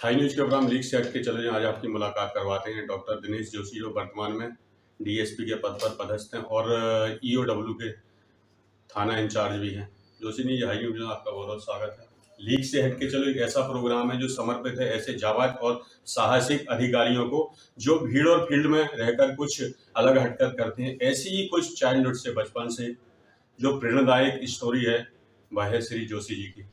High news के programme leak से हट के चले जाएं। आज आपकी मुलाकात करवाते हैं डॉक्टर दिनेश जोशी, जो वर्तमान में डीएसपी के पद पर पदस्थ हैं और ईओडब्ल्यू के थाना इंचार्ज भी हैं। जोशी जी, हाई न्यूज में आपका बहुत बहुत स्वागत है। लीक से हट के चलो एक ऐसा प्रोग्राम है जो समर्पित है ऐसे जाबाज और साहसिक अधिकारियों को जो भीड़ और फील्ड में रहकर कुछ अलग हटकर करते हैं। ऐसी ही कुछ चाइल्डहुड से, बचपन से जो प्रेरणादायक स्टोरी है वह है श्री जोशी जी की।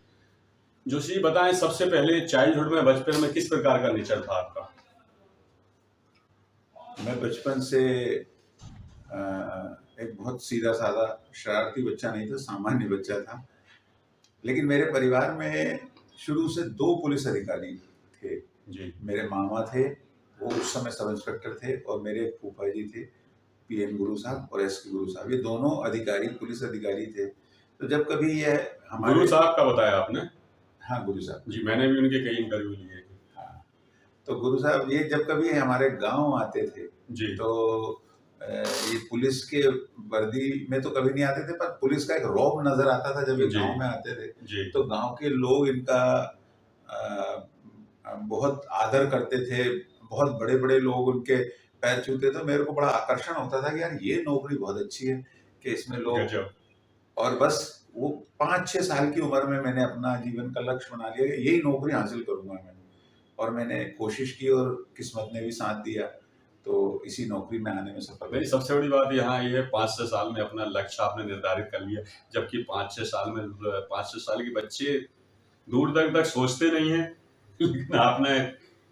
जोशी जी बताएं, सबसे पहले चाइल्डहुड में, बचपन में किस प्रकार का नेचर था आपका? मैं बचपन से एक बहुत सीधा साधा शरारती बच्चा नहीं था, सामान्य बच्चा था। लेकिन मेरे परिवार में शुरू से 2 पुलिस अधिकारी थे। जी। मेरे मामा थे, वो उस समय सब इंस्पेक्टर थे, और मेरे फूफा जी थे, पीएन गुरु साहब और एसके गुरु साहब। ये दोनों अधिकारी पुलिस अधिकारी थे। तो जब कभी यह हमारे गुरु साहब का बताया आपने? हाँ, गुरु साहब जी, मैंने भी उनके कई इंटरव्यू लिए। हाँ, तो गुरु साहब ये जब कभी हमारे गांव आते थे जी। तो ये पुलिस के वर्दी में तो कभी नहीं आते थे, पर पुलिस का एक रौब नजर आता था जब ये जी। गांव में आते थे। जी। तो गांव के लोग इनका बहुत आदर करते थे, बहुत बड़े बड़े लोग उनके पैर छूते। तो मेरे को बड़ा आकर्षण होता था कि यार ये नौकरी बहुत अच्छी है कि इसमें लोग, गजब। और बस वो 5-6 साल की उम्र में मैंने अपना जीवन का लक्ष्य बना लिया कि यही नौकरी हासिल करूंगा मैं। और मैंने कोशिश की और किस्मत ने भी साथ दिया, तो इसी नौकरी में आने में सफल मेरी हुआ। सबसे बड़ी बात यहाँ ये है, 5-6 साल में अपना लक्ष्य आपने निर्धारित कर लिया, जबकि 5-6 साल में 5-6 साल के बच्चे दूर तक सोचते नहीं हैं। लेकिन आपने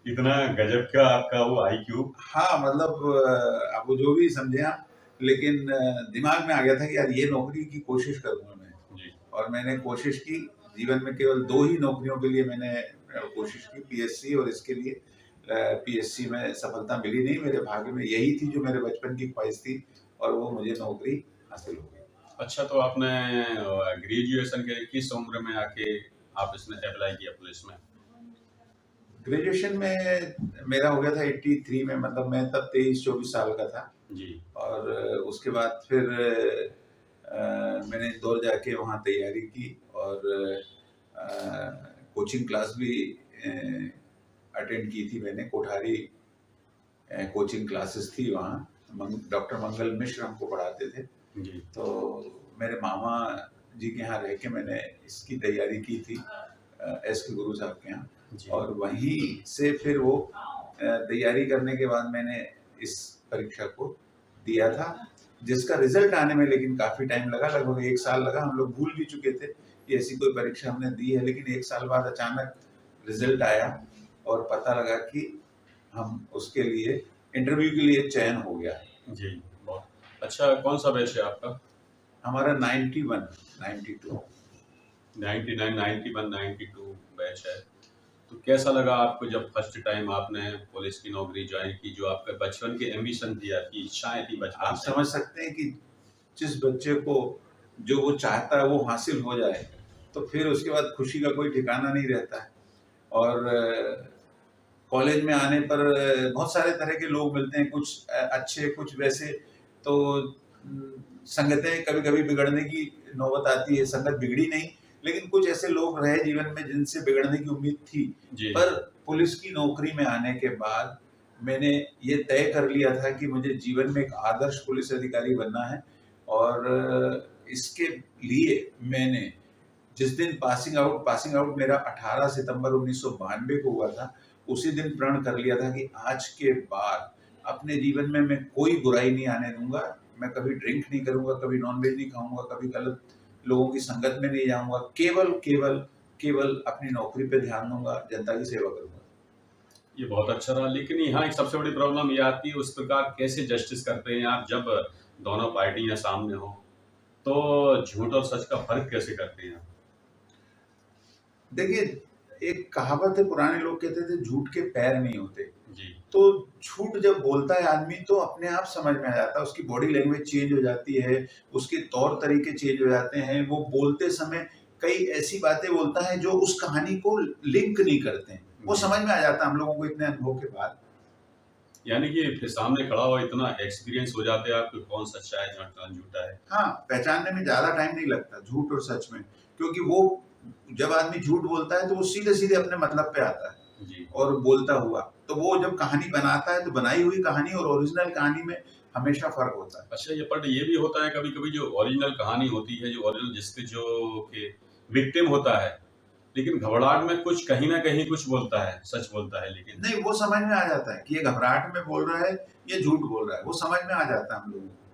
इतना गजब का आपका वो आईक्यू। हाँ, मतलब आप वो जो भी समझे आप, लेकिन दिमाग में आ गया था कि यार ये नौकरी की कोशिश करूंगा मैं। जी। और मैंने कोशिश की। जीवन में केवल 2 ही नौकरियों के लिए मैंने कोशिश की, पीएससी और इसके लिए। पीएससी में सफलता मिली नहीं, मेरे भाग्य में यही थी जो मेरे बचपन की ख्वाहिश थी, और वो मुझे नौकरी हासिल हो गई। अच्छा, तो आपने ग्रेजुएशन के किस उम्र में आके आप इसमें अप्लाई किया पुलिस में? ग्रेजुएशन में मेरा हो गया था 83 में, मतलब मैं तब 23-24 साल का था। जी। और उसके बाद फिर मैंने इंदौर जाके वहाँ तैयारी की, और कोचिंग क्लास भी अटेंड की थी मैंने। कोठारी कोचिंग क्लासेस थी वहाँ, डॉक्टर मंगल मिश्र हमको पढ़ाते थे। जी। तो मेरे मामा जी के यहाँ रह के मैंने इसकी तैयारी की थी, एसके गुरु साहब के यहाँ। और वहीं से फिर वो तैयारी करने के बाद मैंने इस परीक्षा को दिया था, जिसका रिजल्ट आने में लेकिन काफी टाइम लगा, लगभग 1 साल लगा। हम लोग भूल भी चुके थे कि ऐसी कोई परीक्षा हमने दी है, लेकिन 1 साल बाद अचानक रिजल्ट आया और पता लगा कि हम उसके लिए इंटरव्यू के लिए चयन हो गया है। जी, बहुत अच्छा। कौन सा बैच है आपका? हमारा 91, 92, 99, 91, 92 बैच है। तो कैसा लगा आपको जब फर्स्ट टाइम आपने पुलिस की नौकरी ज्वाइन की, जो आपके बचपन के एम्बिशन थी, आपकी इच्छाएं थी बचपन आप से? समझ सकते हैं कि जिस बच्चे को जो वो चाहता है वो हासिल हो जाए, तो फिर उसके बाद खुशी का कोई ठिकाना नहीं रहता है। और कॉलेज में आने पर बहुत सारे तरह के लोग मिलते हैं, कुछ अच्छे, कुछ वैसे। तो संगतें कभी-कभी बिगड़ने की नौबत आती है। संगत बिगड़ी नहीं, लेकिन कुछ ऐसे लोग रहे जीवन में जिनसे बिगड़ने की उम्मीद थी। जी। पर पुलिस की नौकरी में आने के बाद मैंने ये तय कर लिया था कि मुझे जीवन में एक आदर्श पुलिस अधिकारी बनना है। और इसके लिए मैंने जिस दिन पासिंग आउट मेरा 18 सितंबर 1992 को हुआ था, उसी दिन प्रण कर लिया था कि आज के बाद अपने जीवन में मैं कोई बुराई नहीं आने दूंगा। मैं कभी ड्रिंक नहीं करूंगा, कभी नॉनवेज नहीं खाऊंगा, कभी गलत लोगों की संगत में नहीं जाऊंगा। केवल केवल केवल अपनी नौकरी पे ध्यान दूंगा, जनता की सेवा करूंगा। ये बहुत अच्छा रहा, लेकिन यहाँ एक सबसे बड़ी प्रॉब्लम ये आती है, उस प्रकार कैसे जस्टिस करते हैं आप जब दोनों पार्टियां सामने हो? तो झूठ और सच का फर्क कैसे करते हैं आप? देखिए, एक कहावत है, पुराने लोग कहते थे झूठ के पैर नहीं होते। जी। तो झूठ जब बोलता है आदमी तो अपने आप समझ में आ जाता है, उसकी बॉडी लैंग्वेज चेंज हो जाती है, उसके तौर तरीके चेंज हो जाते हैं। वो बोलते समय कई ऐसी बातें बोलता है जो उस कहानी को लिंक नहीं करते हैं। वो समझ में आ जाता है हम लोगों को इतने अनुभव के बाद। यानी कि फिर सामने खड़ा हुआ इतना एक्सपीरियंस हो जाते हैं आपको, कौन सच्चा है कौन झूठा है। हाँ, पहचानने में ज्यादा टाइम नहीं लगता झूठ और सच में, क्योंकि वो जब आदमी झूठ बोलता है तो वो सीधे सीधे अपने मतलब पे आता है। जी। और बोलता हुआ। तो वो जब कहानी बनाता है तो बनाई हुई कहानी और ओरिजिनल कहानी में हमेशा फ़र्क होता है। अच्छा, ये भी होता है कभी-कभी जो ओरिजिनल कहानी होती है, जो ओरिजिनल जिसके जो कि विक्टिम होता है, लेकिन घबराहट में कुछ कहीं न कहीं कुछ बोलता है, सच बोलता है लेकिन। नहीं, वो समझ में आ जाता है कि ये घबराहट में बोल रहा है, ये झूठ बोल रहा है, वो समझ में आ जाता है हम लोगों को।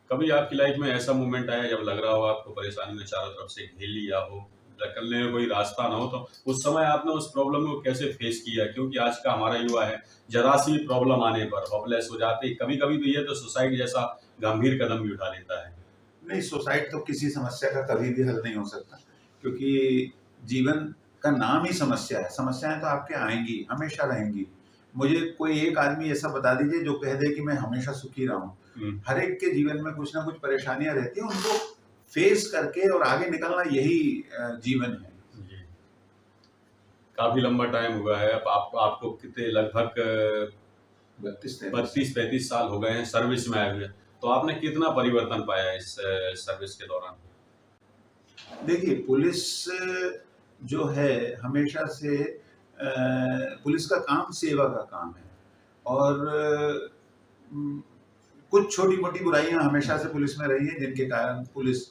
कभी आपकी लाइफ में ऐसा मोमेंट आया जब लग रहा हो आपको परेशानी ने चारों तरफ से घेर लिया हो, निकलने में कोई रास्ता ना हो, तो उस समय आपने उस प्रॉब्लम को कैसे फेस किया? क्योंकि आज का हमारा युवा है, ज़रा-सी प्रॉब्लम आने पर होपलेस हो जाते हैं। कभी-कभी तो ये तो सुसाइड जैसा गंभीर कदम भी उठा लेता है। नहीं, सुसाइड तो किसी समस्या का कभी भी हल नहीं हो सकता, क्योंकि जीवन का नाम ही समस्या है। समस्याएँ तो आपके आएँगी, हमेशा रहेंगी। मुझे कोई एक आदमी ऐसा बता दीजिए जो कह दे कि मैं हमेशा सुखी रहा हूँ। हुँ, हर एक के जीवन में कुछ ना कुछ परेशानियाँ रहती हैं, उनको फेस करके और आगे निकलना यही जीवन है। जी। काफ़ी लंबा टाइम हुआ है। अब आप आपको कितने लगभग 32-33। 32-35 साल हो गए हैं सर्विस में आए हुए। तो आपने कितना परिवर्तन पाया इस सर्विस के दौरान? देखिए, पुलिस जो है हमेशा से पुलिस का काम सेवा का काम है और उम, कुछ छोटी-मोटी बुराइयाँ हमेशा से पुलिस में रही हैं जिनके कारण पुलिस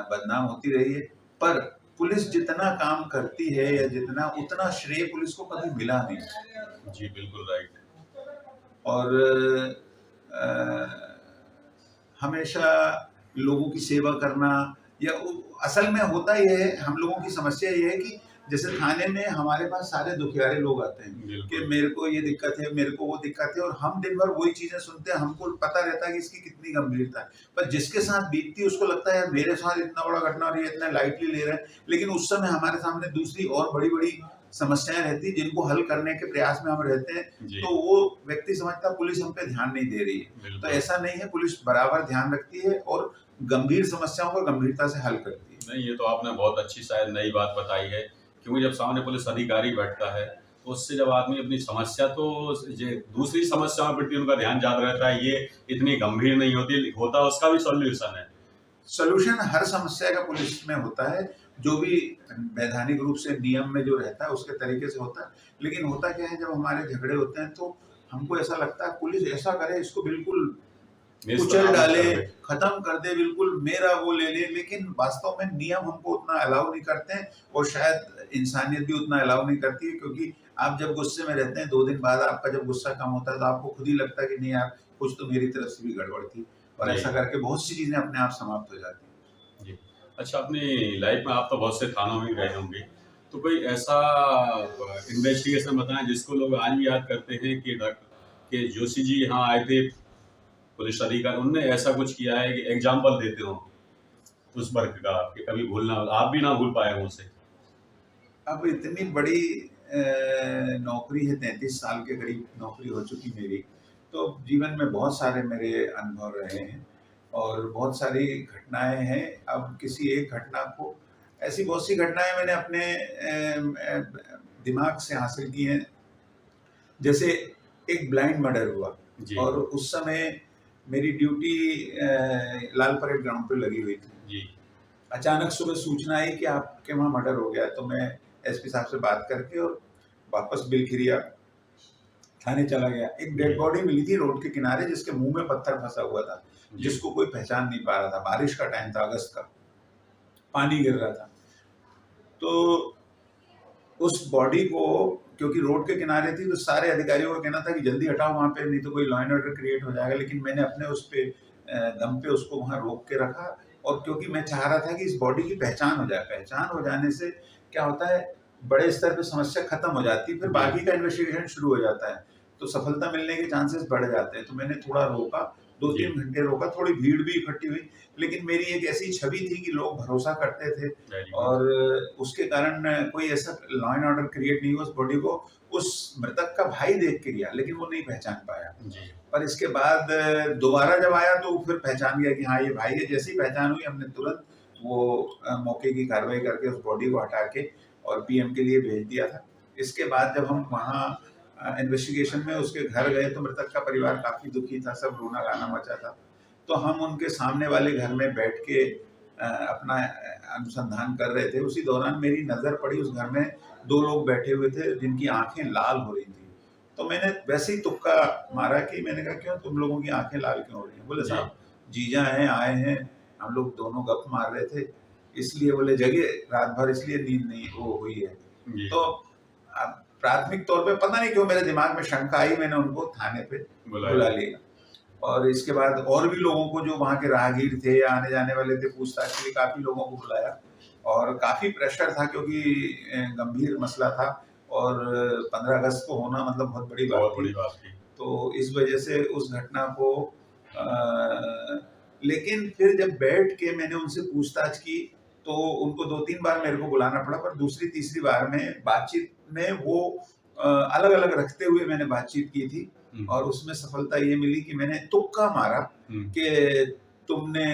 बदनाम होती रही है। पर पुलिस जितना काम करती है या जितना उतना श्रेय पुलिस को कभी मिला नहीं। जी, बिल्कुल राइट। और अ, हमेशा लोगों की सेवा करना या असल में होता ये है, हम लोगों की समस्या ये है कि जैसे थाने में हमारे पास सारे दुखियारे लोग आते हैं कि बिल्कुल। मेरे को ये दिक्कत है, मेरे को वो दिक्कत है और हम दिन भर वही चीजें सुनते हैं, हमको पता रहता है कि इसकी कितनी गंभीरता है। पर जिसके साथ बीतती है उसको लगता है यार मेरे साथ इतना बड़ा घटना और ये इतना लाइटली ले रहा है, लेकिन उस समय हमारे सामने दूसरी और बड़ी-बड़ी समस्याएं रहती हैं जिनको हल करने के प्रयास में हम रहते हैं। जी, तो वो व्यक्ति समझता है पुलिस हम पे ध्यान नहीं दे रही है। तो बिल्कुल। ऐसा नहीं है, पुलिस बराबर ध्यान रखती है और गंभीर समस्याओं को गंभीरता से हल करती है। नहीं, ये तो आपने बहुत अच्छी शायद नई बात बताई है, क्योंकि जब सामने पुलिस अधिकारी बैठता है, तो उससे जब आदमी अपनी समस्या तो जे दूसरी समस्याओं के प्रति उनका ध्यान ज़्यादा रहता है, ये इतनी गंभीर नहीं होती, होता उसका भी सॉल्यूशन है। सॉल्यूशन हर समस्या का पुलिस में होता है, जो भी वैधानिक रूप से नियम में जो रहता है उसके तरीके से होता है। लेकिन होता क्या है, जब हमारे झगड़े होते हैं तो हमको ऐसा लगता है पुलिस ऐसा करे इसको बिल्कुल कुचल नेस्तनाबूद डाले, कर दे। खत्म कर दे, बिल्कुल मेरा वो ले ले, लेकिन वास्तव में नियम हमको उतना अलाउ नहीं करते हैं और शायद इंसानियत भी उतना अलाउ नहीं करती है, क्योंकि आप जब गुस्से में रहते हैं 2 दिन बाद आपका जब गुस्सा कम होता है तो आपको खुद ही लगता है कि नहीं यार, कुछ तो मेरी तरफ से भी गड़बड़ थी और जी, ऐसा करके बहुत सी चीज़ें अपने आप समाप्त हो जाती हैं। जी। अच्छा, अपनी लाइफ में आप तो बहुत से थानों में गए होंगे, तो कोई ऐसा इन्वेस्टिगेशन बताएँ जिसको लोग आज भी याद करते हैं कि कि जोशी जी यहाँ आए थे, पुलिस अधिकारी उनने ऐसा कुछ किया है कि एग्ज़ाम्पल देते हो उस वर्क का कि कभी भूलना आप भी ना भूल पाए हों उसे? अब इतनी बड़ी नौकरी है, 33 साल के करीब नौकरी हो चुकी मेरी, तो जीवन में बहुत सारे मेरे अनुभव रहे हैं और बहुत सारी घटनाएँ हैं। अब किसी एक घटना को ऐसी बहुत सी घटनाएँ मैंने अपने दिमाग से हासिल की हैं। जैसे एक ब्लाइंड मर्डर हुआ जी, और उस समय मेरी ड्यूटी लाल परेड ग्राउंड पे लगी हुई थी। जी, अचानक सुबह सूचना आई कि आपके वहाँ मर्डर हो गया है, तो मैं एसपी साहब से बात करके और वापस बिलखिरिया थाने चला गया। एक जी, डेड बॉडी मिली थी रोड के किनारे जिसके मुँह में पत्थर फँसा हुआ था, जी, जिसको कोई पहचान नहीं पा रहा था। बारिश का टाइम था, अगस्त का, पानी गिर रहा था। तो उस बॉडी को, क्योंकि रोड के किनारे थी तो सारे अधिकारियों का कहना था कि जल्दी हटाओ वहाँ पे, नहीं तो कोई लॉ एंड ऑर्डर क्रिएट हो जाएगा। लेकिन मैंने अपने उस पे दम पे उसको वहाँ रोक के रखा और क्योंकि मैं चाह रहा था कि इस बॉडी की पहचान हो जाए। पहचान हो जाने से क्या होता है, बड़े स्तर पे समस्या खत्म हो जाती है, फिर जी, बाकी का इन्वेस्टिगेशन शुरू हो जाता है। तो सफलता मिलने के चांसेस बढ़ जाते हैं। तो मैंने थोड़ा रोका, जी, 2-3 घंटे रोका, थोड़ी भीड़ भी इकट्ठी हुई। लेकिन मेरी एक ऐसी छवि थी कि लोग भरोसा करते थे वेरी गुड। और उसके कारण कोई ऐसा लॉ एंड ऑर्डर क्रिएट नहीं हुआ। उस बॉडी को उस मृतक का भाई देख के गया, लेकिन वो नहीं पहचान पाया। जी, पर इसके बाद दोबारा जब आया तो फिर पहचान गया कि हाँ ये भाई है। जैसी पहचान हुई हमने तुरंत वो मौके की कार्रवाई करके उस बॉडी को हटा के और पीएम के लिए भेज दिया था। इसके बाद जब हम वहाँ इन्वेस्टिगेशन में उसके घर गए तो मृतक का परिवार काफ़ी दुखी था, सब रोना-गाना मचा था। तो हम उनके सामने वाले घर में बैठ के अपना अनुसंधान कर रहे थे। उसी दौरान मेरी नज़र पड़ी उस घर में 2 लोग बैठे हुए थे जिनकी आंखें लाल हो रही थी। तो मैंने वैसे ही तुक्का मारा कि मैंने कहा, क्यों तुम लोगों की आंखें लाल क्यों हो रही हैं? बोले, जी, साहब जीजा हैं, आए हैं, हम लोग दोनों गप मार रहे थे, इसलिए बोले जगे रात भर, इसलिए नींद नहीं वो हुई है। जी, तो प्राथमिक तौर पे पता नहीं क्यों मेरे दिमाग में शंका आई, मैंने उनको थाने पे बुला बुलाया। लिया। और इसके बाद और भी लोगों को जो वहाँ के राहगीर थे या आने जाने वाले थे, पूछताछ के लिए काफी लोगों को बुलाया। और काफी प्रेशर था क्योंकि गंभीर मसला था, और 15 अगस्त को होना मतलब बहुत बड़ी बात बहुत थी। बड़ी बात थी। तो इस वजह से उस घटना को लेकिन फिर जब बैठ के मैंने उनसे पूछताछ की, तो उनको 2-3 बार मेरे को बुलाना पड़ा, पर दूसरी तीसरी बार में बातचीत में वो अलग अलग रखते हुए मैंने बातचीत की थी। और उसमें सफलता ये मिली कि मैंने तुक्का मारा कि तुमने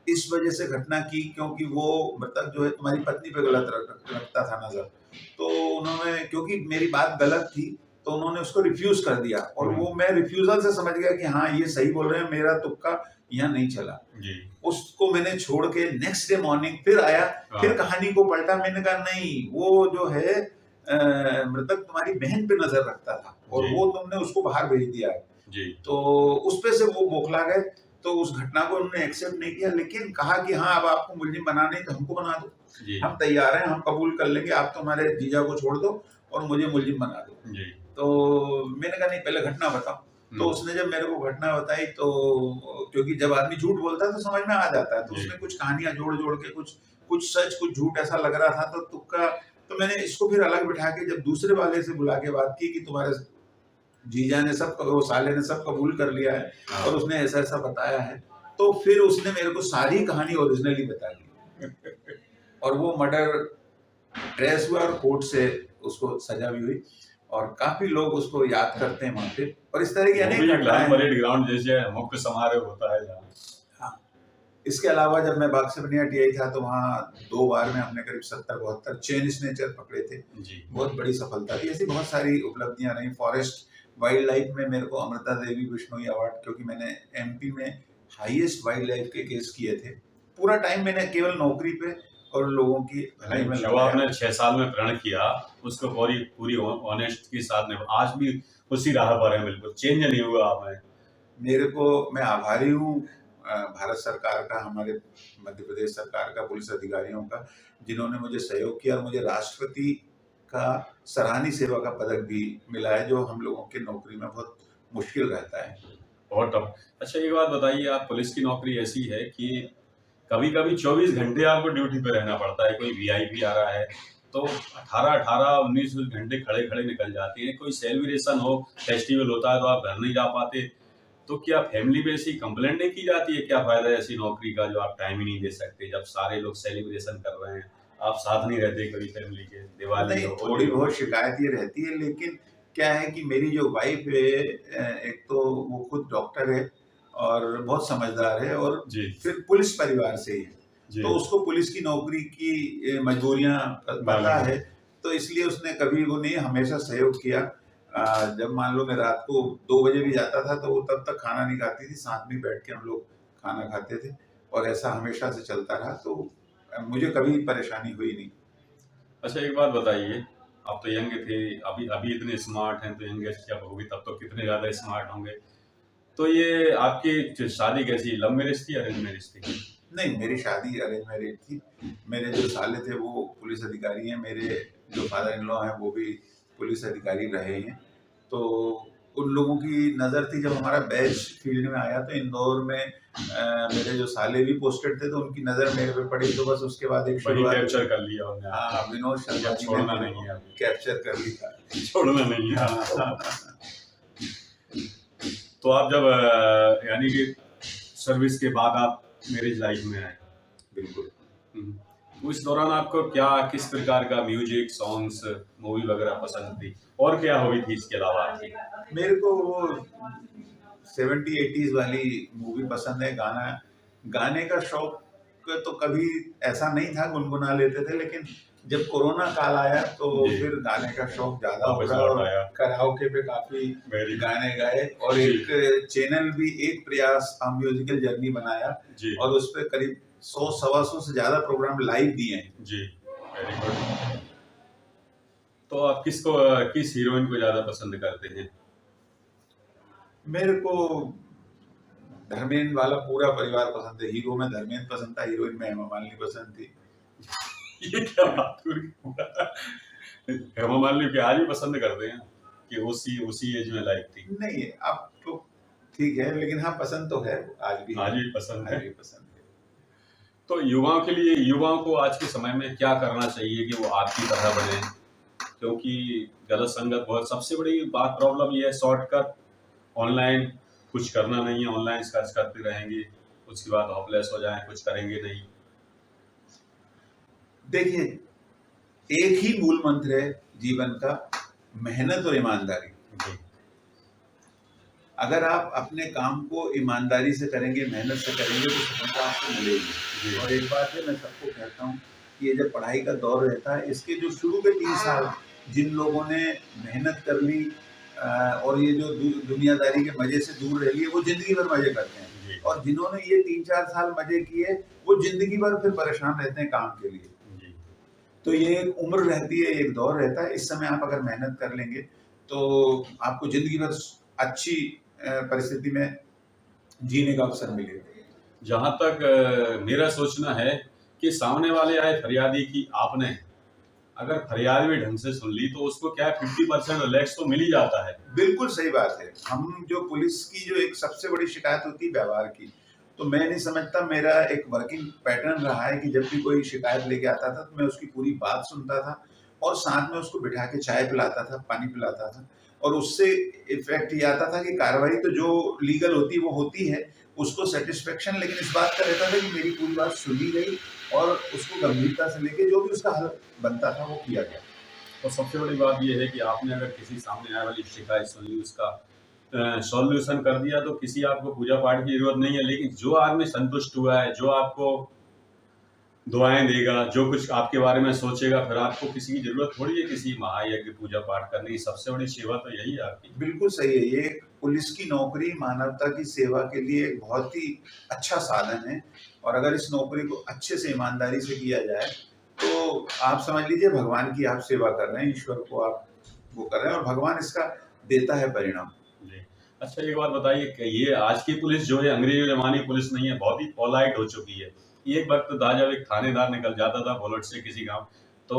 इस वजह से घटना की क्योंकि वो मृतक जो है तुम्हारी पत्नी पे गलत रखता था नजर। तो उन्होंने, क्योंकि मेरी बात गलत थी, तो उन्होंने उसको रिफ्यूज कर दिया, और वो मैं रिफ्यूजल से समझ गया कि हाँ ये सही बोल रहे हैं, मेरा तुक्का यहाँ नहीं चला। जी, उसको मैंने छोड़ के नेक्स्ट डे मॉर्निंग फिर आया, फिर कहानी को पलटा। मैंने कहा नहीं, वो जो है मृतक तुम्हारी बहन पे नजर रखता था, और जी, वो तुमने उसको बाहर भेज दिया है। जी, तो उस पे से वो बौखला गए। तो उस घटना को उन्होंने एक्सेप्ट नहीं किया, लेकिन कहा कि हाँ अब आपको मुलजिम बनाना है तो हमको बना दो, जी, हम तैयार हैं, हम कबूल कर लेंगे, आप तो हमारे जीजा को छोड़ दो और मुझे मुलजिम बना दो। जी। तो मैंने कहा नहीं, पहले घटना बताओ। तो उसने जब मेरे को घटना बताई, तो क्योंकि जब आदमी झूठ बोलता है तो समझ में आ जाता है, तो जी, उसने कुछ कहानियां जोड़ जोड़ के, कुछ कुछ सच कुछ झूठ ऐसा लग रहा था, तो तुक्का। तो मैंने इसको फिर अलग बिठा के जब दूसरे वाले से बुला के बात की कि तुम्हारे जीजा ने सब, वो साले ने सब कबूल कर लिया है हाँ। और उसने ऐसा ऐसा बताया है, तो फिर उसने मेरे को सारी कहानी ओरिजिनली बता दी। और वो मर्डर ट्रेस हुआ, और कोर्ट से उसको सजा भी हुई, और काफी लोग उसको याद करते हैं वहां पे। और इस तरह की वो अनेक भी घटनाएं ग्राम हैं। परेड ग्राउंड जैसे मुख्य समारोह होता है जहाँ। हाँ, इसके अलावा जब मैं बाग से बनिया टीआई था, तो वहाँ 2 बार में हमने करीब 70-72 चेन स्नेचर पकड़े थे। जी, बहुत बड़ी सफलता थी। ऐसी बहुत सारी उपलब्धियां रही। फॉरेस्ट वाइल्ड लाइफ में मेरे को अमृता देवी बिश्नोई अवार्ड, क्योंकि मैंने एमपी में हाईएस्ट वाइल्ड लाइफ के केस किए थे। पूरा टाइम मैंने केवल नौकरी पे और लोगों की भलाई में जो लगाया। आपने 6 साल में प्रण किया, उसको पूरी पूरी ऑनेस्ट के साथ आज भी उसी राह पर है, बिल्कुल चेंज नहीं हुआ आप में। मैं आभारी हूँ भारत सरकार का, हमारे मध्य प्रदेश सरकार का, पुलिस अधिकारियों का, जिन्होंने मुझे सहयोग किया, और मुझे राष्ट्रपति का सराहनीय सेवा का पदक भी मिला है, जो हम लोगों की नौकरी में बहुत मुश्किल रहता है। बहुत टफ। अच्छा एक बात बताइए, आप पुलिस की नौकरी ऐसी है कि कभी-कभी 24 घंटे आपको ड्यूटी पे रहना पड़ता है। कोई वीआईपी आ रहा है तो 18-18, 19 घंटे खड़े-खड़े निकल जाते हैं। कोई सेलिब्रेशन हो, फेस्टिवल होता है तो आप घर नहीं जा पाते। तो क्या फैमिली में ऐसी कंप्लेंट नहीं की जाती है? क्या फायदा है ऐसी नौकरी का जो आप टाइम ही नहीं दे सकते, जब सारे लोग सेलिब्रेशन कर रहे हैं, आप साथ नहीं रहते कभी फैमिली के, दिवाली नहीं, हो, थोड़ी होली हो? बहुत शिकायत ये रहती है, लेकिन क्या है कि मेरी जो वाइफ है, एक तो वो खुद डॉक्टर है और बहुत समझदार है, और जी, फिर पुलिस परिवार से ही है, जी, तो उसको पुलिस की नौकरी की मजबूरियां पता मालूम है। है। तो इसलिए उसने कभी वो नहीं, हमेशा सहयोग किया। जब मान लो मैं रात को 2 बजे भी जाता था, तो वो तब तक खाना नहीं खाती थी, साथ में बैठ के हम लोग खाना खाते थे, और ऐसा हमेशा से चलता रहा। तो मुझे कभी परेशानी हुई नहीं। अच्छा एक बात बताइए, आप तो यंग थे, अभी अभी इतने स्मार्ट हैं, तो यंग एज जब होगी तब तो कितने ज़्यादा स्मार्ट होंगे। तो ये आपकी जो शादी कैसी, लव मैरिज थी या अरेंज मैरिज थी? नहीं, मेरी शादी अरेंज मैरिज थी। मेरे जो साले थे वो पुलिस अधिकारी हैं, मेरे जो फादर इन लॉ हैं वो भी पुलिस अधिकारी रहे हैं। तो उन लोगों की नज़र थी, जब हमारा बैच फील्ड में आया तो इंदौर में मेरे जो साले भी पोस्टेड थे, तो उनकी नज़र मेरे पे पड़ी, तो बस उसके बाद एक वही शुरुआत। कैप्चर कर लिया उन्होंने आपको। हाँ, विनोद शर्मा अब जी ने छोड़ना मेरे नहीं को है अभी। कैप्चर कर लिया। छोड़ना नहीं है हाँ, आपको। हाँ, तो आप जब यानी कि सर्विस के बाद आप मैरिज लाइफ में आए। बिल्कुल। उस दौरान आपको क्या, किस प्रकार का म्यूजिक, सॉन्ग्स, मूवी वगैरह पसंद थी, और क्या हॉबी थी इसके अलावा आपकी? मेरे को वो 70-80s वाली मूवी पसंद है। गाने का शौक तो कभी ऐसा नहीं था, गुनगुना लेते थे, लेकिन जब कोरोना काल आया तो जी। फिर गाने का शौक ज्यादा हो वापस रहा, लौट और आया। कराओके पे काफी वेरी गाने गाए, और जी। एक चैनल भी, एक प्रयास म्यूजिकल जर्नी बनाया, जी, और उस पे करीब 100-125 से ज्यादा प्रोग्राम लाइव दिए हैं। जी, वेरी गुड। तो आप किस हीरोइन को ज़्यादा पसंद करते हैं? मेरे को धर्मेंद्र वाला पूरा परिवार पसंद है। हीरो में धर्मेंद्र पसंद था, हीरोइन में हेमा मालिनी पसंद थी। ये क्या बात हुई? हेमा मालिनी को आज भी पसंद करते हैं कि उसी एज में लाइक थी? नहीं, अब तो ठीक है, लेकिन हाँ पसंद तो है, आज भी आज है, भी पसंद आज है। भी पसंद है। तो युवाओं को आज के समय में क्या करना चाहिए कि वो आपकी तरह बने? क्योंकि गलत संगत बहुत सबसे बड़ी बात प्रॉब्लम ये है, शॉर्टकट ऑनलाइन कुछ करना नहीं है, ऑनलाइन सर्च करते रहेंगे, उसके बाद होपलेस हो जाएं, कुछ करेंगे नहीं। देखिए, एक ही मूल मंत्र है जीवन का, मेहनत और ईमानदारी। जी। अगर आप अपने काम को ईमानदारी से करेंगे, मेहनत से करेंगे तो सफलता आपको मिलेगी। जी। और एक बात है, मैं सबको कहता हूँ कि ये जब पढ़ाई का दौर रहता है, इसके जो शुरू के 3 साल जिन लोगों ने मेहनत कर ली और ये जो दुनियादारी के मजे से दूर रह लिए, वो जिंदगी भर मजे करते हैं। जी। और जिन्होंने ये 3-4 साल मजे किए, वो जिंदगी भर फिर परेशान रहते हैं काम के लिए। जी। तो ये एक उम्र रहती है, एक दौर रहता है। इस समय आप अगर मेहनत कर लेंगे तो आपको जिंदगी भर अच्छी परिस्थिति में जीने का अवसर मिलेगा। जहाँ तक मेरा सोचना है कि सामने वाले आए फरियादी की आपने अगर फरियाद भी ढंग से सुन ली तो उसको क्या 50% रिलैक्स तो मिल ही जाता है। बिल्कुल सही बात है। हम जो पुलिस की जो एक सबसे बड़ी शिकायत होती है व्यवहार की, तो मैं नहीं समझता, मेरा एक वर्किंग पैटर्न रहा है कि जब भी कोई शिकायत लेके आता था तो मैं उसकी पूरी बात सुनता था और साथ में उसको बिठा के चाय पिलाता था, पानी पिलाता था। और उससे इफेक्ट ये आता था कि कार्रवाई तो जो लीगल होती है वो होती है, उसको सेटिस्फेक्शन लेकिन इस बात का रहता था कि मेरी पूरी बात सुनी गई और उसको गंभीरता से लेके जो भी उसका हल बनता था वो किया गया। और सबसे बड़ी बात ये है कि आपने अगर किसी सामने आने वाली शिकायत सुन ली, उसका सॉल्यूशन कर दिया तो किसी आपको पूजा पाठ की जरूरत नहीं है। लेकिन जो आदमी संतुष्ट हुआ है, जो आपको दुआएं देगा, जो कुछ आपके बारे में सोचेगा, फिर आपको किसी की जरूरत थोड़ी है किसी महायज्ञ पूजा पाठ करने की। सबसे बड़ी सेवा तो यही है आपकी। बिल्कुल सही है। ये पुलिस की नौकरी मानवता की सेवा के लिए एक बहुत ही अच्छा साधन है और अगर इस नौकरी को अच्छे से ईमानदारी से किया जाए तो आप समझ लीजिए भगवान की आप सेवा कर रहे हैं, ईश्वर को आप वो कर रहे हैं और भगवान इसका देता है परिणाम। जी। अच्छा, एक बात बताइए कि ये आज की पुलिस जो है अंग्रेजी जमाने की पुलिस नहीं है, बहुत ही पोलाइट हो चुकी है। एक वक्त था जब एक थानेदार निकल जाता था बुलेट से किसी गांव, तो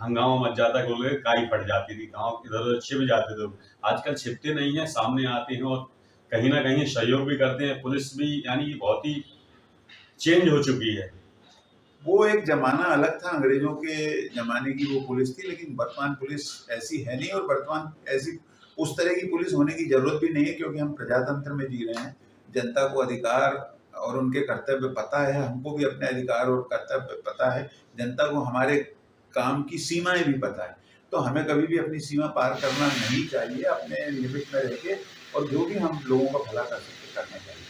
हंगामा मच जाता कि लोग काई फट जाती थी, गांव इधर उधर छिप जाते थे। आजकल छिपते नहीं है, सामने आते हैं और कहीं ना कहीं सहयोग भी करते हैं। पुलिस भी यानी कि बहुत ही चेंज हो चुकी है। वो एक ज़माना अलग था, अंग्रेज़ों के ज़माने की वो पुलिस थी, लेकिन वर्तमान पुलिस ऐसी है नहीं और वर्तमान ऐसी उस तरह की पुलिस होने की ज़रूरत भी नहीं है क्योंकि हम प्रजातंत्र में जी रहे हैं। जनता को अधिकार और उनके कर्तव्य पता है, हमको भी अपने अधिकार और कर्तव्य पता है, जनता को हमारे काम की सीमाएँ भी पता है। तो हमें कभी भी अपनी सीमा पार करना नहीं चाहिए, अपने लिमिट में रह के और जो भी हम लोगों का भला कर सकते करना चाहिए।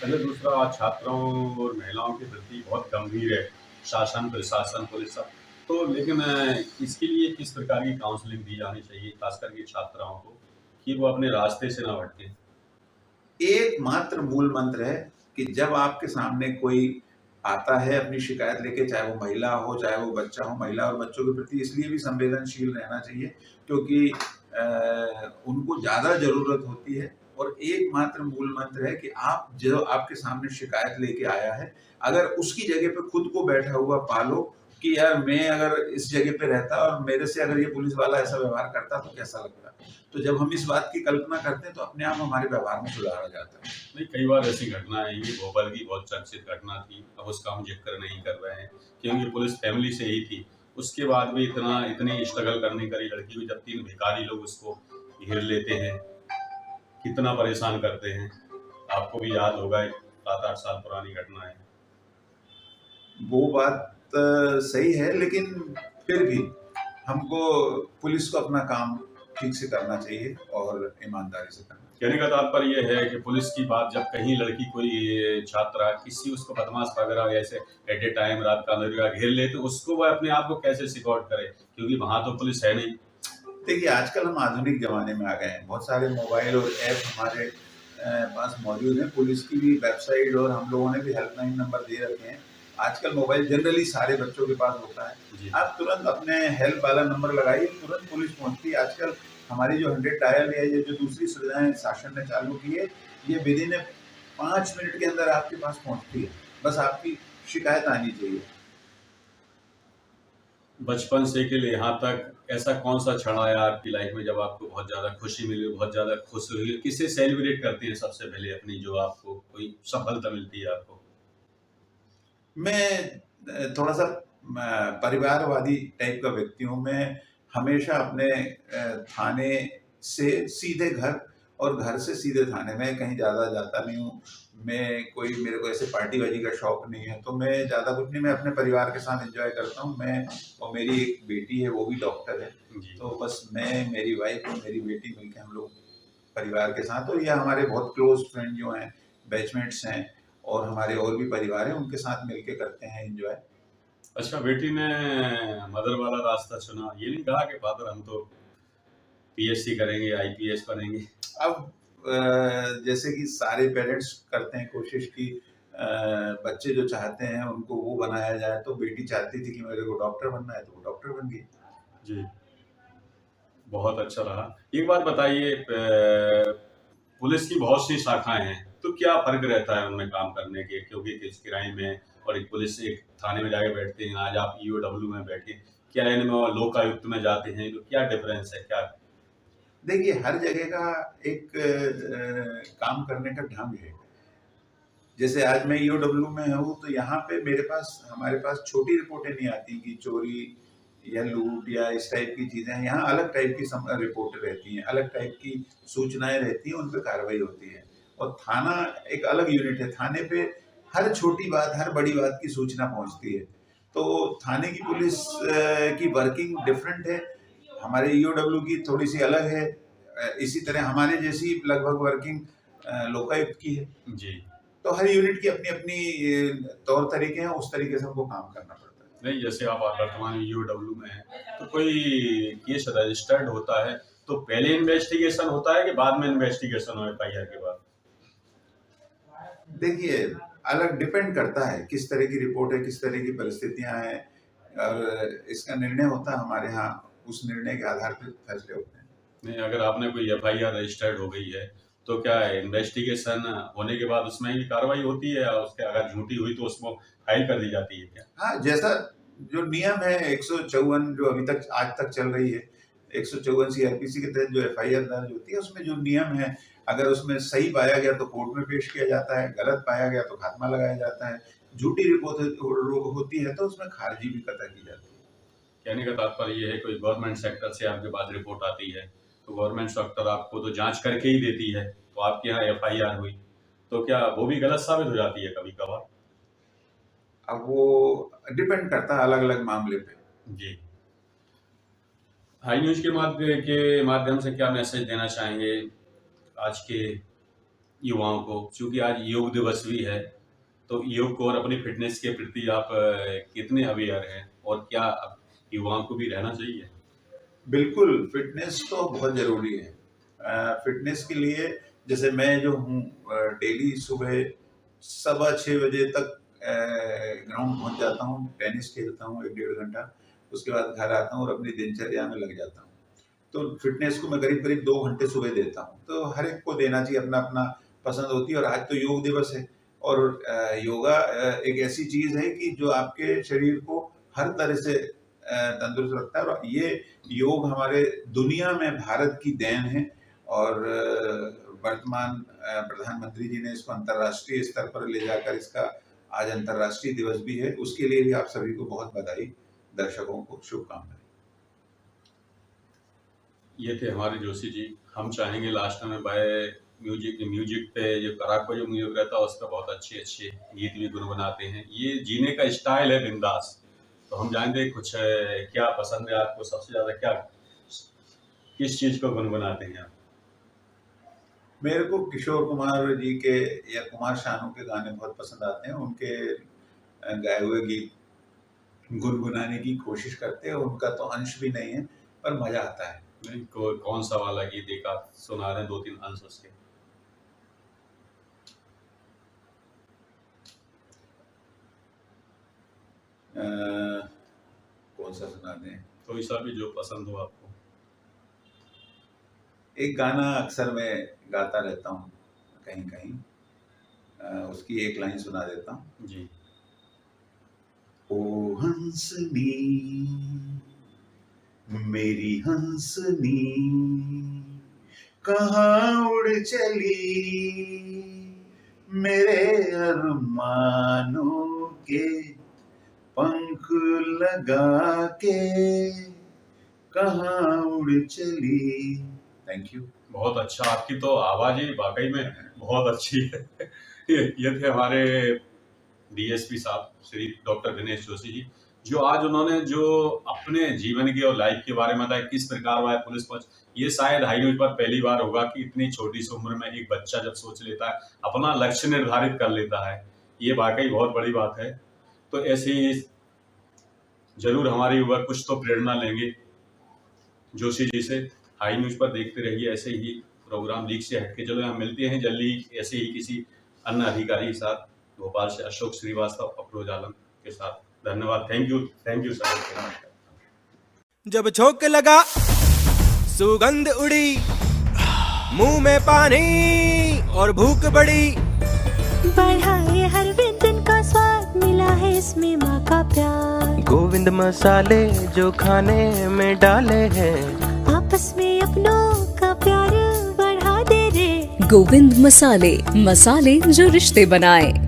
पहले दूसरा छात्राओं और महिलाओं के प्रति बहुत गंभीर है शासन, प्रशासन, पुलिस सब। तो लेकिन इसके लिए किस प्रकार की काउंसलिंग दी जानी चाहिए, खास करके छात्राओं को, कि वो अपने रास्ते से ना भटके? एकमात्र मूल मंत्र है कि जब आपके सामने कोई आता है अपनी शिकायत लेके, चाहे वो महिला हो, चाहे वो बच्चा हो, महिला और बच्चों के प्रति इसलिए भी संवेदनशील रहना चाहिए क्योंकि उनको ज़्यादा ज़रूरत होती है और एकमात्र मूल मंत्र है कि आप जो आपके सामने शिकायत लेके आया है, अगर उसकी जगह पे खुद को बैठा हुआ पालो कि यार मैं अगर इस जगह पे रहता और मेरे से अगर ये पुलिस वाला ऐसा व्यवहार करता तो कैसा लगता। तो जब हम इस बात की कल्पना करते हैं तो अपने आप हमारे व्यवहार में सुधार आ जाता है। नहीं, कई बार ऐसी घटना है, ये भोपाल की बहुत चर्चित घटना थी, अब उसका हम जिक्र नहीं कर रहे हैं क्योंकि पुलिस फैमिली से ही थी। उसके बाद भी इतनी स्ट्रगल करने करी लड़की को, जब 3 भिखारी लोग उसको घेर लेते हैं, कितना परेशान करते हैं। आपको भी याद होगा, 7-8 साल पुरानी घटना है। वो बात सही है, लेकिन फिर भी हमको पुलिस को अपना काम ठीक से करना चाहिए और ईमानदारी से करना चाहिए। कहने का तात्पर्य ये है कि पुलिस की बात, जब कहीं लड़की कोई छात्रा किसी उसको बदमाश वगैरह ऐसे एट ए टाइम रात का अंधेरा घेर ले, तो उसको वह अपने आप को कैसे सिक्योर करे, क्योंकि वहां तो पुलिस है नहीं। देखिए, आजकल हम आधुनिक ज़माने में आ गए हैं। बहुत सारे मोबाइल और ऐप हमारे पास मौजूद हैं। पुलिस की भी वेबसाइट और हम लोगों ने भी हेल्पलाइन नंबर दे रखे हैं। आजकल मोबाइल जनरली सारे बच्चों के पास होता है। जी। आप तुरंत अपने हेल्प वाला नंबर लगाइए, तुरंत पुलिस पहुँचती है। आजकल हमारी जो 100 डायल है, ये जो दूसरी सुविधाएँ शासन ने चालू की है, ये विदिन 5 मिनट के अंदर आपके पास पहुँचती है। बस आपकी शिकायत आनी चाहिए। बचपन से के लिए यहाँ तक ऐसा कौन-सा क्षण आया आपकी लाइफ में जब आपको बहुत ज़्यादा खुशी मिली, बहुत ज़्यादा खुश हुई? किससे सेलिब्रेट करती हैं सबसे पहले अपनी जो आपको कोई सफलता मिलती है आपको? मैं थोड़ा-सा परिवारवादी टाइप का व्यक्ति हूँ। मैं हमेशा अपने थाने से सीधे घर और घर से सीधे थाने, मैं कहीं ज़्यादा जाता नहीं हूँ। मेरे को ऐसे पार्टीबाजी का शौक नहीं है, तो मैं ज़्यादा कुछ नहीं, मैं अपने परिवार के साथ एन्जॉय करता हूँ। मैं और मेरी एक बेटी है, वो भी डॉक्टर है। जी। तो बस मैं, मेरी वाइफ़ और मेरी बेटी मिलके हम लोग परिवार के साथ, और ये हमारे बहुत क्लोज़ फ्रेंड जो हैं, बैचमेट्स हैं, और हमारे और भी परिवार हैं, उनके साथ मिलके करते हैं एन्जॉय। अच्छा, बेटी ने मदर वाला रास्ता चुना, ये नहीं कहा कि फादर हम तो पीएससी करेंगे, आईपीएस बनेंगे? अब जैसे कि सारे पेरेंट्स करते हैं कोशिश कि बच्चे जो चाहते हैं उनको वो बनाया जाए, तो बेटी चाहती थी कि मेरे को डॉक्टर बनना है, तो वो डॉक्टर बन गई। जी। बहुत अच्छा रहा। एक बात बताइए, पुलिस की बहुत सी शाखाएँ हैं, तो क्या फ़र्क रहता है उनमें काम करने के? क्योंकि किस क्राइम में और एक पुलिस एक थाने में जाके बैठते हैं, आज आप ईओडब्ल्यू में बैठे, क्या इनमें और लोकायुक्त में जाते हैं, तो क्या डिफ़रेंस है? क्या? देखिए, हर जगह का एक काम करने का ढंग है। जैसे आज मैं ईओडब्ल्यू में हूँ, तो यहाँ पे हमारे पास छोटी रिपोर्टें नहीं आती कि चोरी या लूट या इस टाइप की चीज़ें हैं। यहाँ अलग टाइप की रिपोर्टें रहती हैं, अलग टाइप की सूचनाएँ रहती हैं, उन पे कार्रवाई होती है। और थाना एक अलग यूनिट है, थाने पे हर छोटी बात, हर बड़ी बात की सूचना पहुँचती है। तो थाने की पुलिस की वर्किंग डिफरेंट है, हमारे ईओडब्ल्यू की थोड़ी-सी अलग है। इसी तरह हमारे जैसी लगभग वर्किंग लोकायुक्त की है। जी। तो हर यूनिट की अपनी-अपनी तौर तरीके हैं, उस तरीके से हमको काम करना पड़ता है। नहीं, जैसे आप वर्तमान में ईओडब्ल्यू में हैं, तो कोई केस रजिस्टर्ड होता है, तो पहले इन्वेस्टिगेशन होता है कि बाद में इन्वेस्टिगेशन हो एफआईआर के बाद? देखिए, अलग डिपेंड करता है, किस तरह की रिपोर्ट है, किस तरह की परिस्थितियाँ हैं, और इसका निर्णय होता है हमारे यहाँ, उस निर्णय के आधार पे फैसले होते हैं। नहीं, अगर आपने कोई एफआईआर रजिस्टर्ड हो गई है, तो क्या इन्वेस्टिगेशन होने के बाद उसमें ही कार्रवाई होती है, या उसके अगर झूठी हुई तो उसको फाइल कर दी जाती है क्या? हाँ, जैसा जो नियम है 154 जो अभी तक आज तक चल रही है, 154 सीआरपीसी के तहत जो एफआईआर दर्ज होती है, उसमें जो नियम है, अगर उसमें सही पाया गया तो कोर्ट में पेश किया जाता है, गलत पाया गया तो खात्मा लगाया जाता है, झूठी रिपोर्ट होती है तो उसमें खारिजी भी कतई की जाती है। कहने का तात्पर्य ये है, कोई गवर्नमेंट सेक्टर से आपके पास रिपोर्ट आती है, तो गवर्नमेंट सेक्टर आपको तो जाँच करके ही देती है, तो आपके यहाँ एफआईआर हुई, तो क्या वो भी गलत साबित हो जाती है कभी-कभार? अब वो डिपेंड करता है अलग-अलग मामले पे। जी। हाई न्यूज़ के माध्यम से क्या मैसेज देना चाहेंगे आज के युवाओं को? चूँकि आज योग दिवस भी है, तो योग को और अपनी फ़िटनेस के प्रति आप कितने अवेयर हैं, और क्या युवाओं को भी रहना चाहिए? बिल्कुल, फ़िटनेस तो बहुत ज़रूरी है। फ़िटनेस के लिए जैसे मैं जो हूँ डेली सुबह सवा 6 बजे तक ग्राउंड पहुँच जाता हूँ, टेनिस खेलता हूँ 1 डेढ़ घंटा, उसके बाद घर आता हूँ और अपनी दिनचर्या में लग जाता हूँ। तो फ़िटनेस को मैं करीब-करीब 2 घंटे सुबह देता हूँ। तो हर एक को देना चाहिए, अपना-अपना पसंद होती है, और आज तो योग दिवस है, और योगा एक ऐसी चीज़ है कि जो आपके शरीर को हर तरह से तंदुरुस्त रखता है, और ये योग हमारे दुनिया में भारत की देन है, और वर्तमान प्रधानमंत्री जी ने इसको अंतर्राष्ट्रीय स्तर पर ले जाकर इसका आज अंतर्राष्ट्रीय दिवस भी है। उसके लिए भी आप सभी को बहुत बधाई, दर्शकों को शुभकामनाएँ। ये थे हमारे जोशी जी। हम चाहेंगे लास्ट में बाय म्यूजिक पे जो कराको जो म्यूजिक रहता है, उस पे बहुत अच्छे-अच्छे गीत भी गुनगुनाते हैं। ये जीने का स्टाइल है बिंदास। तो हम जानते हैं कुछ क्या पसंद है आपको, सबसे ज़्यादा क्या, किस चीज़ को गुनगुनाते हैं आप? मेरे को किशोर कुमार जी के या कुमार शानू के गाने बहुत पसंद आते हैं। उनके गाए हुए गीत गुनगुनाने की कोशिश करते हैं। उनका तो अंश भी नहीं है, पर मज़ा आता है। नहीं, कौन-सा वाला गीत एक आध सुना दें, 2-3 अंश उसके? कौन सा सुना दें? कोई सा भी जो पसंद हो आपको। एक गाना अक्सर मैं गाता रहता हूँ कहीं कहीं, उसकी एक लाइन सुना देता हूँ। जी। ओ हंसनी मेरी हंसनी कहाँ उड़ चली, मेरे अरमानों के पंख लगा के कहाँ उड़ चली। Thank you. बहुत अच्छा, आपकी तो आवाज़ ही वाक़ई में बहुत अच्छी है। ये थे हमारे डीएसपी साहब श्री डॉक्टर दिनेश जोशी जी, जो आज उन्होंने जो अपने जीवन के और लाइफ के बारे में बताया, किस प्रकार वह पुलिस पहुंच। ये शायद हाई न्यूज़ पर पहली बार होगा कि इतनी छोटी सी उम्र में एक बच्चा जब सोच लेता है, अपना लक्ष्य निर्धारित कर लेता है, ये वाकई बहुत बड़ी बात है। तो ऐसे ही जरूर हमारे युवा कुछ तो प्रेरणा लेंगे जोशी जी से। हाई न्यूज़ पर देखते रहिए ऐसे ही प्रोग्राम, लीक से हटके। चलो यहाँ मिलते हैं जल्दी ऐसे ही किसी अन्य अधिकारी के साथ। भोपाल से अशोक श्रीवास्तव, अफरोज आलम के साथ। धन्यवाद। Thank you sir. जब झोंक लगा सुगंध उड़ी, मुंह में पानी और भूख बढ़ी, बढ़ा है हर व्यंजन का स्वाद, मिला है इसमें माँ का प्यार। गोविंद मसाले जो खाने में डाले हैं, आपस में अपनों का प्यार बढ़ा दे रे। गोविंद मसाले, मसाले जो रिश्ते बनाए।